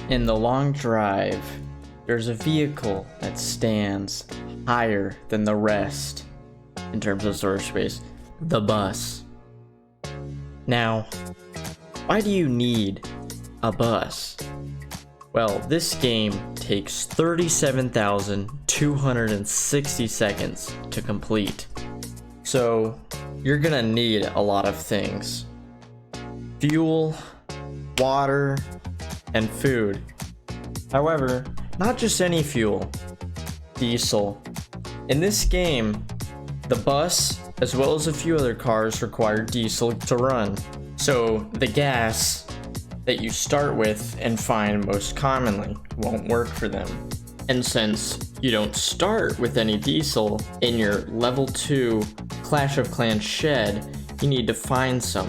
In the long drive, there's a vehicle that stands higher than the rest in terms of storage space, the bus. Now, why do you need a bus? Well, this game takes 37,260 seconds to complete. So, you're gonna need a lot of things. Fuel, water, and food. However, not just any fuel. Diesel. In this game, the bus, as well as a few other cars, require diesel to run. So, the gas that you start with and find most commonly won't work for them. And since you don't start with any diesel in your level 2 Clash of Clans shed, you need to find some.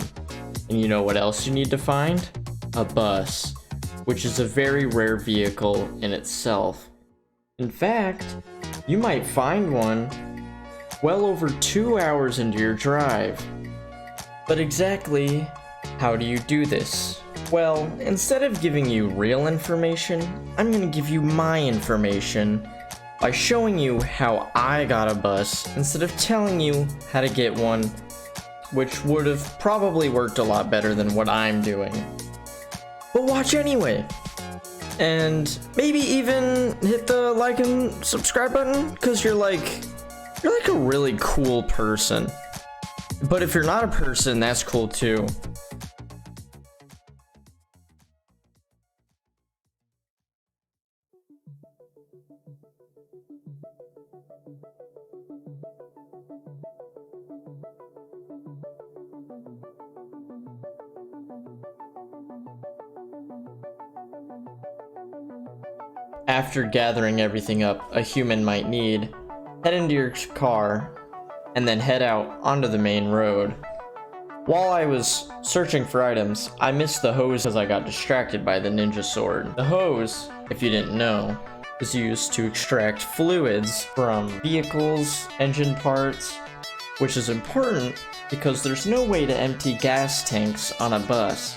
And you know what else you need to find? A bus, which is a very rare vehicle in itself. In fact, you might find one well over 2 hours into your drive. But exactly how do you do this? Well, instead of giving you real information, I'm gonna give you my information by showing you how I got a bus instead of telling you how to get one, which would have probably worked a lot better than what I'm doing. But watch anyway. And maybe even hit the like and subscribe button, because you're like a really cool person. But if you're not a person, that's cool too. After gathering everything up a human might need, head into your car and then head out onto the main road. While I was searching for items, I missed the hose as I got distracted by the ninja sword. The hose, if you didn't know, is used to extract fluids from vehicles, engine parts, which is important because there's no way to empty gas tanks on a bus.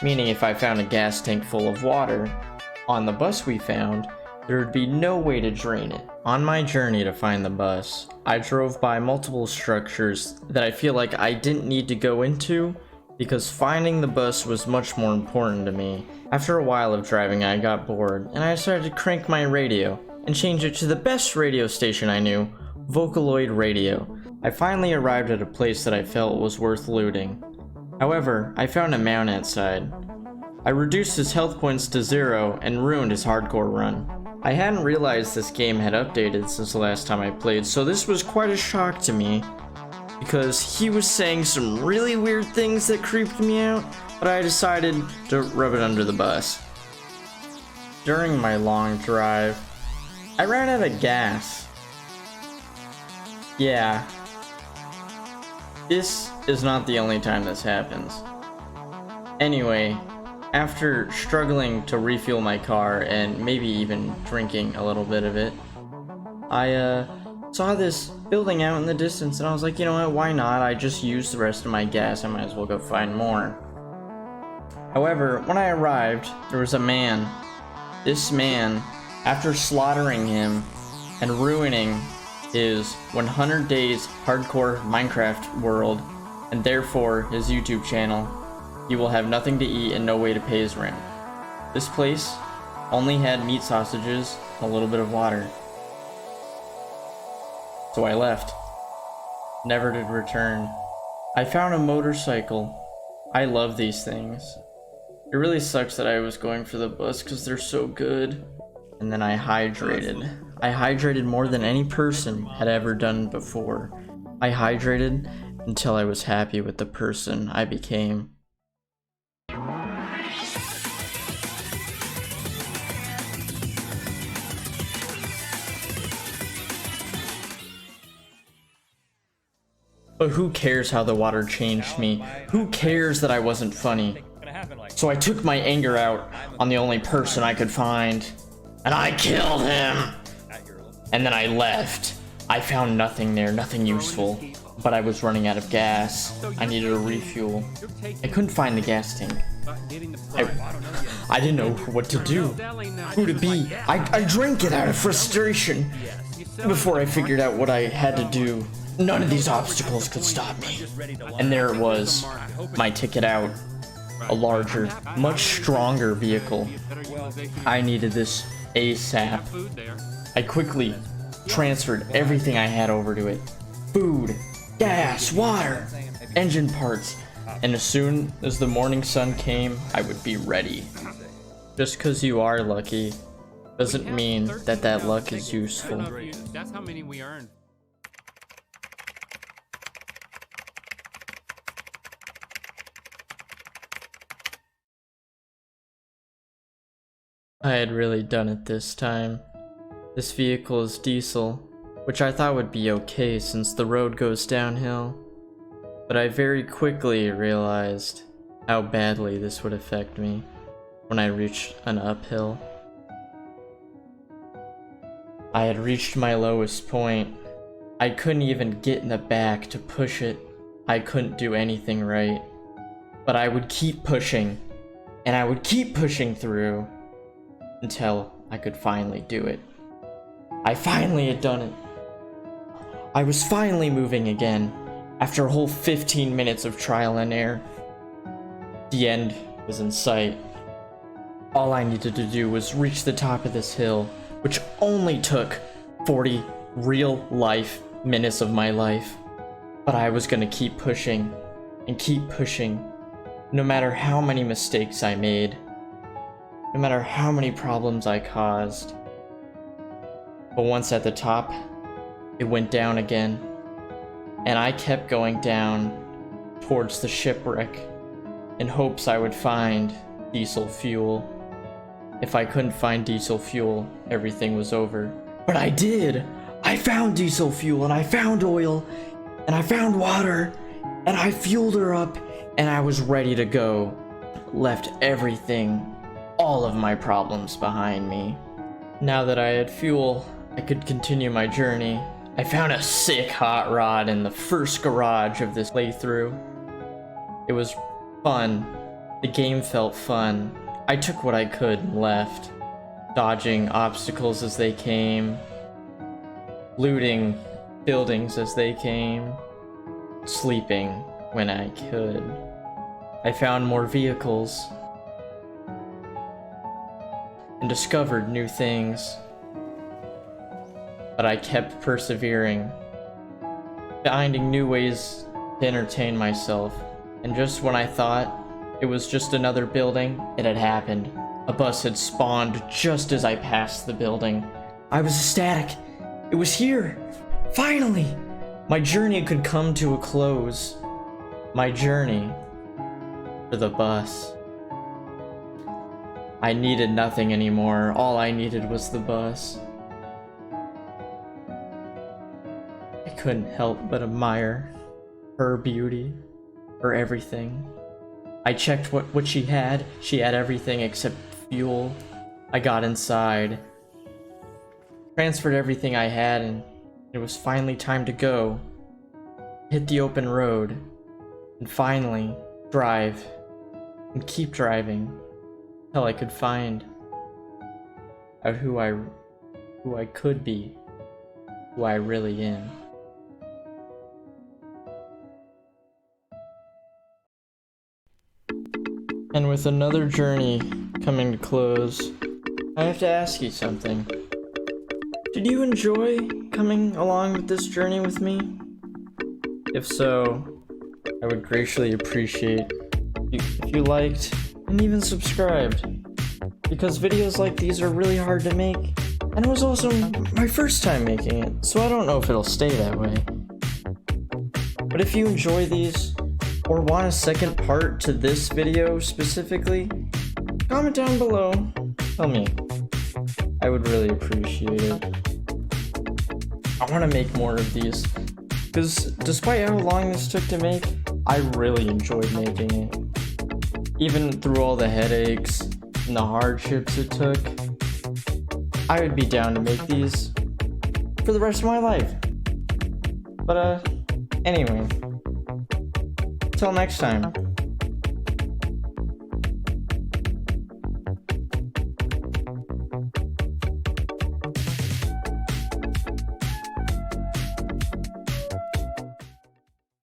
Meaning if I found a gas tank full of water on the bus we found, there would be no way to drain it. On my journey to find the bus, I drove by multiple structures that I feel like I didn't need to go into because finding the bus was much more important to me. After a while of driving, I got bored and I decided to crank my radio and change it to the best radio station I knew, Vocaloid Radio. I finally arrived at a place that I felt was worth looting. However, I found a mount outside. I reduced his health points to 0 and ruined his hardcore run. I hadn't realized this game had updated since the last time I played, so this was quite a shock to me, because he was saying some really weird things that creeped me out, but I decided to rub it under the bus. During my long drive, I ran out of gas. Yeah. This is not the only time this happens. Anyway, after struggling to refuel my car and maybe even drinking a little bit of it, I saw this building out in the distance and I was like, you know what, why not? I just used the rest of my gas, I might as well go find more. However, when I arrived, there was a man. This man, after slaughtering him and ruining his 100 days hardcore Minecraft world, and therefore his YouTube channel, he will have nothing to eat and no way to pay his rent. This place only had meat sausages and a little bit of water. So I left. Never did return. I found a motorcycle. I love these things. It really sucks that I was going for the bus because they're so good. And then I hydrated. I hydrated more than any person had ever done before. I hydrated until I was happy with the person I became. But who cares how the water changed me? Who cares that I wasn't funny? So I took my anger out on the only person I could find, and I killed him! And then I left. I found nothing there, nothing useful. but I was running out of gas. I needed a refuel. I couldn't find the gas tank. I didn't know what to do, who to be. I drank it out of frustration. Before I figured out what I had to do, none of these obstacles could stop me. And there it was, my ticket out. A larger, much stronger vehicle. I needed this ASAP. I quickly transferred everything I had over to it. Food, gas, water, engine parts. And as soon as the morning sun came, I would be ready. Just because you are lucky doesn't mean that that luck is useful. That's how many we earned. I had really done it this time. This vehicle is diesel, which I thought would be okay since the road goes downhill. But I very quickly realized how badly this would affect me when I reached an uphill. I had reached my lowest point. I couldn't even get in the back to push it. I couldn't do anything right. But I would keep pushing, and I would keep pushing through until I could finally do it. I finally had done it. I was finally moving again after a whole 15 minutes of trial and error. The end was in sight. All I needed to do was reach the top of this hill, which only took 40 real-life minutes of my life. But I was gonna keep pushing and keep pushing, no matter how many mistakes I made, no matter how many problems I caused. But once at the top, it went down again, and I kept going down towards the shipwreck in hopes I would find diesel fuel. If I couldn't find diesel fuel, everything was over. But I did! I found diesel fuel, and I found oil, and I found water, and I fueled her up, and I was ready to go. Left everything, all of my problems behind me. Now that I had fuel, I could continue my journey. I found a sick hot rod in the first garage of this playthrough. It was fun. The game felt fun. I took what I could and left, dodging obstacles as they came, looting buildings as they came, sleeping when I could. I found more vehicles and discovered new things, but I kept persevering, finding new ways to entertain myself. And just when I thought it was just another building, it had happened. A bus had spawned just as I passed the building. I was ecstatic. It was here! Finally! My journey could come to a close. My journey for the bus. I needed nothing anymore. All I needed was the bus. I couldn't help but admire her beauty, her everything. I checked what she had. She had everything except fuel. I got inside, transferred everything I had, and it was finally time to go. Hit the open road, and finally drive, and keep driving until I could find out who I could be, who I really am. And with another journey coming to close, I have to ask you something. Did you enjoy coming along with this journey with me? If so, I would greatly appreciate if you liked and even subscribed, because videos like these are really hard to make, and it was also my first time making it, so I don't know if it'll stay that way. But if you enjoy these, or want a second part to this video specifically, comment down below, tell me. I would really appreciate it. I want to make more of these, because despite how long this took to make, I really enjoyed making it. Even through all the headaches and the hardships it took, I would be down to make these for the rest of my life. But Anyway, till next time.